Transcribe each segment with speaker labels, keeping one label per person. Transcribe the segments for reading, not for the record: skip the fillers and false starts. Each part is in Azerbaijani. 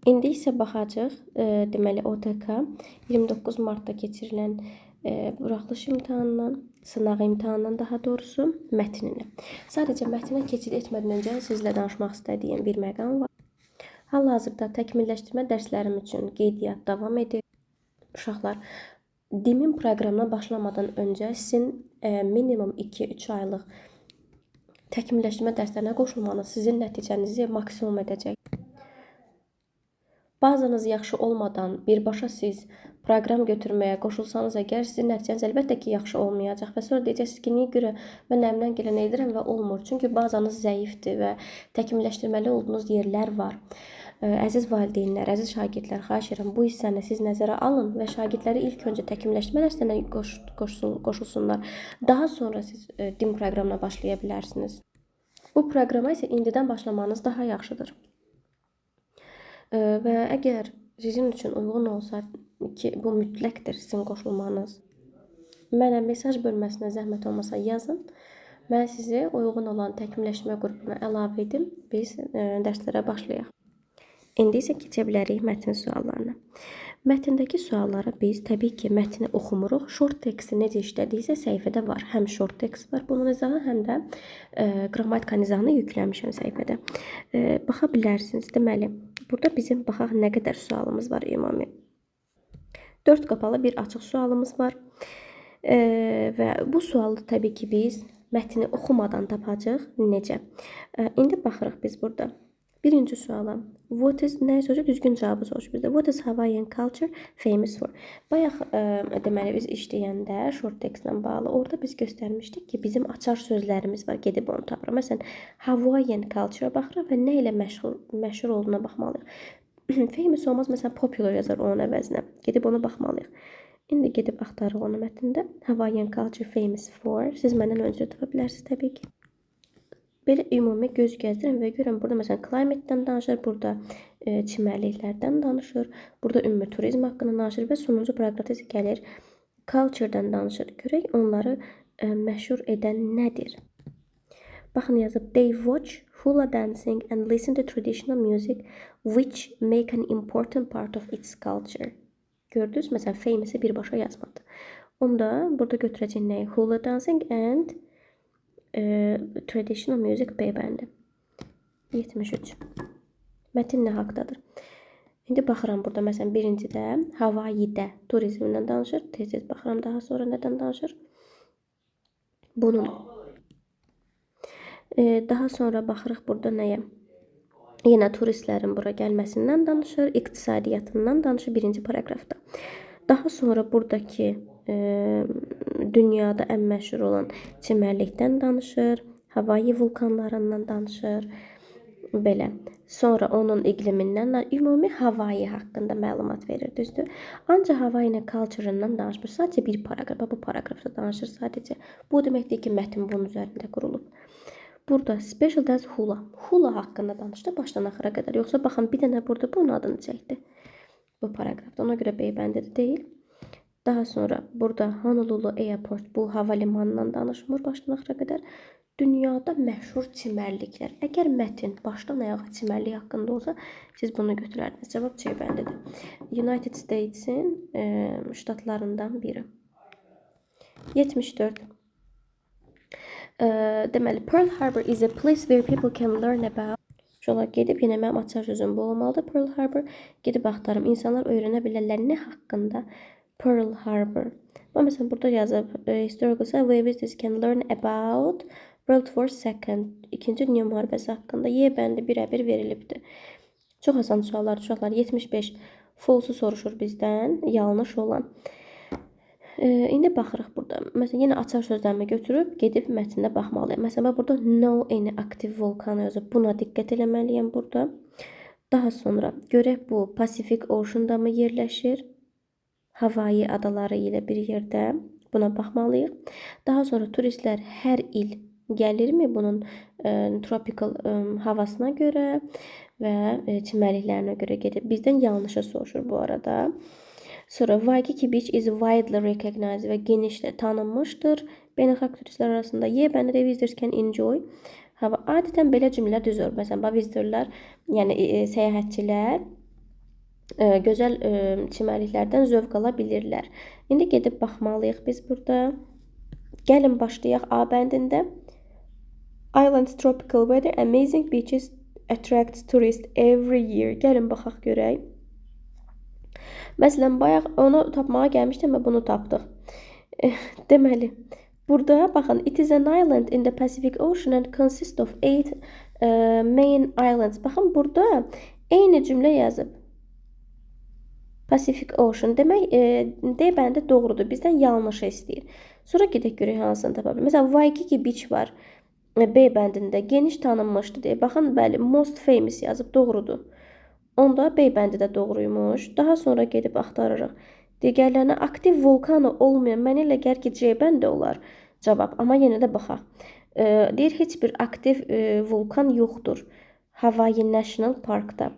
Speaker 1: İndi isə baxacağıq, deməli OTK 29 martda keçirilən buraxılış imtahanından, sınaq imtahanından daha doğrusu mətninə. Sadəcə mətnə keçid etmədən öncə sizlə danışmaq istədiyim bir məqam var. Hal-hazırda təkmilləşdirmə dərslərim üçün qeydiyyat davam edir. Uşaqlar, DİM-in proqramına başlamadan öncə sizin minimum 2-3 aylıq təkmilləşdirmə dərslərinə qoşulmanız sizin nəticənizi maksimum edəcək. Bazanız yaxşı olmadan birbaşa siz proqram götürməyə qoşulsanız əgər sizin nəticəniz əlbəttə ki, yaxşı olmayacaq və sonra deyəcəksiniz ki, niyə görə mən əlimdən gələni edirəm və olmur. Çünki bazanız zəifdir və təkmilləşdirməli olduğunuz yerlər var. Əziz valideynlər, əziz şagirdlər, xahiş edirəm bu hissəni siz nəzərə alın və şagirdləri ilk öncə təkmilləşdirmə dərslərinə qoşulsunlar. Daha sonra siz DİM proqramına başlaya bilərsiniz. Bu proqrama isə indidən başlamanız daha yaxşıdır. Və əgər sizin üçün uyğun olsa ki, bu mütləqdir sizin qoşulmanız, mənə mesaj bölməsinə zəhmət olmasa yazın. Mən sizi uyğun olan təkmilləşmə qrupuna əlavə edim. Biz dərslərə başlayaq. İndi isə keçə bilərik mətn suallarına. Mətndəki sualları biz təbii ki, mətni oxumuruq. Short teksti necə işlədiysə səhifədə var. Həm short tekst var bunun izahı, həm də qrammatikanın izahını yükləmişəm səhifədə. Baxa bilərsiniz. Deməli, burada bizim baxaq nə qədər sualımız var ümumi. 4 qapalı bir açıq sualımız var. Və bu sualı təbii ki, biz mətni oxumadan tapacağıq. Necə? İndi baxırıq biz burada. Birinci suala. What is, nə sözü düzgün cavabı soruşur bizdə. What is Hawaiian culture famous for? Bayaq deməli biz işləyəndə short tekstlə bağlı orada biz göstərmişdik ki, bizim açar sözlərimiz var. Gedib onu tapırıq. Məsələn, Hawaiian culture baxırıq və nə ilə məşhur olduğuna baxmalıyıq. Famous olmaz, məsələn, popular yazar onun əvəzinə. Gedib ona baxmalıyıq. İndi gedib axtarırıq onu mətndə. Hawaiian culture famous for. Siz məndən öncə tapa bilərsiniz təbii ki. Belə ümumi göz gəzdirin və görün, burada məsələn climate-dən danışır, burada çimərliklərdən danışır, burada ümumi turizm haqqında danışır və sonuncu proqramda isə gəlir culture-dan danışır. Görək onları məşhur edən nədir? Baxın yazıb, they watch hula dancing and listen to traditional music which make an important part of its culture. Gördünüz, məsələn famous-i birbaşa yazmadı. Onda burada götürəcək nəyi? Hula dancing and traditional music B bəndi. 73. Mətin nə haqdadır? İndi baxıram burada, məsələn, birincidə Hawaii'də turizmdən danışır. Tez-tez baxıram daha sonra nədən danışır? Bunun. Daha sonra baxırıq burada nəyə? Yenə turistlərin bura gəlməsindən danışır, iqtisadiyyatından danışır birinci paraqrafda. Daha sonra buradakı dünyada ən məşhur olan çimərlikdən danışır, Hawaii vulkanlarından danışır, belə. Sonra onun iqlimindən, ümumi Hawaii haqqında məlumat verir, düzdür? Ancaq Hawaii culture-ından danışmır. Sadəcə bir paraqraf, bu paraqrafda danışır sadəcə. Bu deməkdir ki, mətn bunun üzərində qurulub. Burada special dance hula. Hula haqqında danışdı başdan axıra qədər. Yoxsa baxın, bir dənə burada bunun adını çəkdi. Bu paraqrafda. Ona görə B bəndi deyil. Daha sonra burada Honolulu Airport, bu hava limanından danışmır başdan axıra qədər. Dünyada məşhur çimərliklər. Əgər mətn başdan ayağa çimərlik haqqında olsa, siz bunu götürərdiniz. Cavab C bəndidir. United States-in ştatlarından biri. 74. Deməli, Pearl Harbor is a place where people can learn about. Şola gedib, yenə mənim açar sözüm bu olmalıdır. Pearl Harbor, gedib axtarım. İnsanlar öyrənə bilərlər nə haqqında? Pearl Harbor. Məsələn, burada yazıb, historical where visitors can learn about World War II, 2-ci Dünya müharibəsi haqqında. Y bəndi birə-bir verilibdir. Çox asan suallar, uşaqlar. 75. False-u soruşur bizdən, yanlış olan. İndi baxırıq burada. Məsələn, yenə açar sözlərimi götürüb, gedib mətndə baxmalıyım. Məsələn, burada no any active volcano yazıb. Buna diqqət eləməliyəm burada. Daha sonra görək bu Pacific Ocean-da mı yerləşir? Hawaii adaları ilə bir yerdə. Buna baxmalıyıq. Daha sonra turistlər hər il gəlirmi bunun tropical havasına görə və çimərliklərinə görə gedib. Bizdən yanlışa soruşur bu arada. Sonra Waikiki Beach is widely recognized və genişlə tanınmışdır. Beynəlxalq turistlər arasında Y bəndə visitors can enjoy. Adətən belə cümlələr düzür. Məsələn, visitorlar, yəni səyahətçilər gözəl çimərliklərdən zövq ala bilirlər. İndi gedib baxmalıyıq biz burada. Gəlin başlayaq A bəndində. Islands tropical weather, amazing beaches attracts tourists every year. Gəlin baxaq görək. Məsələn, bayaq onu tapmağa gəlmişdim və bunu tapdıq. Deməli, burada baxın, it is an island in the Pacific Ocean and consists of 8 main islands. Baxın, burada eyni cümlə yazıb. Pacific Ocean demək D bəndi doğrudur. Bizdən yanlışı istəyir. Sonra gedək görək hansını tapa bilərik. Məsələn, Waikiki Beach var. B bəndində geniş tanınmışdı deyə. Baxın, bəli, most famous yazıb, doğrudur. Onda B bəndi də doğruymuş. Daha sonra gedib axtarırıq. Digərlərinə aktiv vulkanı olmayan, mənə elə gəlir ki, C bəndi olar cavab. Amma yenə də baxaq. Deyir, heç bir aktiv vulkan yoxdur Hawaii National Parkda.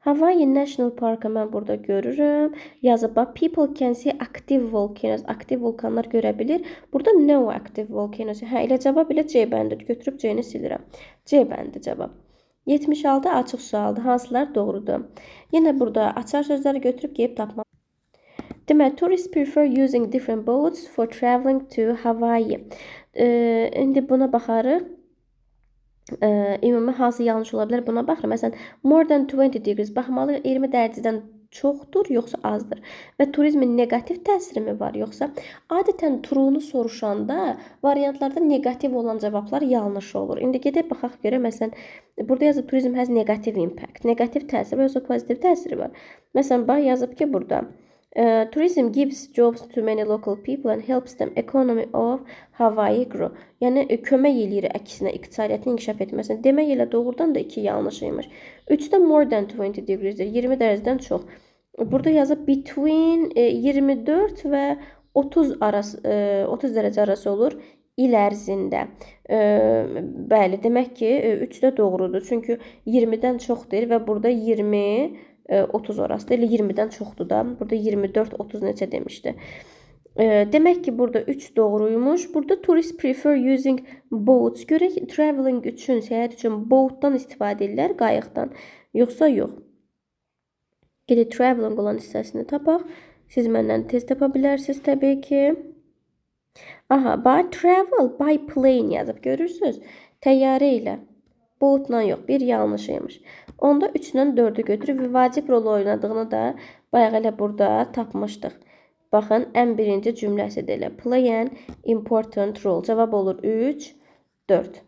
Speaker 1: Hawaii National Park'ı mən burada görürüm. Yazıb, people can see active volcanoes. Aktiv vulkanlar görə bilir. Burada no active volcanoes. Hə, elə cavab elə C bəndidir. Götürüb C-ni silirəm. C bəndi cavab. 76 açıq sualdır. Hansılar doğrudur? Yenə burada açar sözləri götürüb gəlib tapmaq. Demək, tourists prefer using different boats for traveling to Hawaii. İndi buna baxarıq. Ümumi hansı yanlış ola bilər buna baxırıq. Məsələn, more than 20 degrees baxmalı 20 dərəcədən çoxdur, yoxsa azdır? Və turizmin negativ təsiri mi var, yoxsa adətən turunu soruşanda variantlarda negativ olan cavablar yanlış olur. İndi gedib baxaq görə, məsələn, burada yazıb turizm has negative impact, negativ təsir və yoxsa pozitiv təsiri var. Məsələn, bax yazıb ki, burada tourism gives jobs to many local people and helps them economy of Hawaii grow. Yəni kömək eləyir əksinə iqtisadiyyatın inkişaf etməsinə. Demək elə doğrudan da 2 yanlışıymış. 3-də more than 20 degrees'dir. 20 dərəcədən çox. Burada yazıb between 24 və 30 dərəcə arası olur il ərzində. Bəli, demək ki, 3-də doğrudur. Çünki 20-dən çoxdur və burada 20 30 orasıdır. Elə 20-dən çoxdur da. Burada 24, 30 neçə demişdi. Demək ki, burada 3 doğruymuş. Burada tourist prefer using boats. Görək, traveling üçün, səyahət üçün boatdan istifadə edirlər, qayıqdan. Yoxsa yox. Gedək traveling olan hissəsini tapaq. Siz məndən tez tapa bilərsiniz təbii ki. Aha, by travel, by plane yazıb. Görürsünüz? Təyyarə ilə. Boatla yox, bir yanlışıymış. Onda 3-dən 4-ü götürüb və vacib rol oynadığını da bayaq elə burada tapmışdıq. Baxın, ən birinci cümləsidir elə. Play an important role. Cavab olur 3, 4.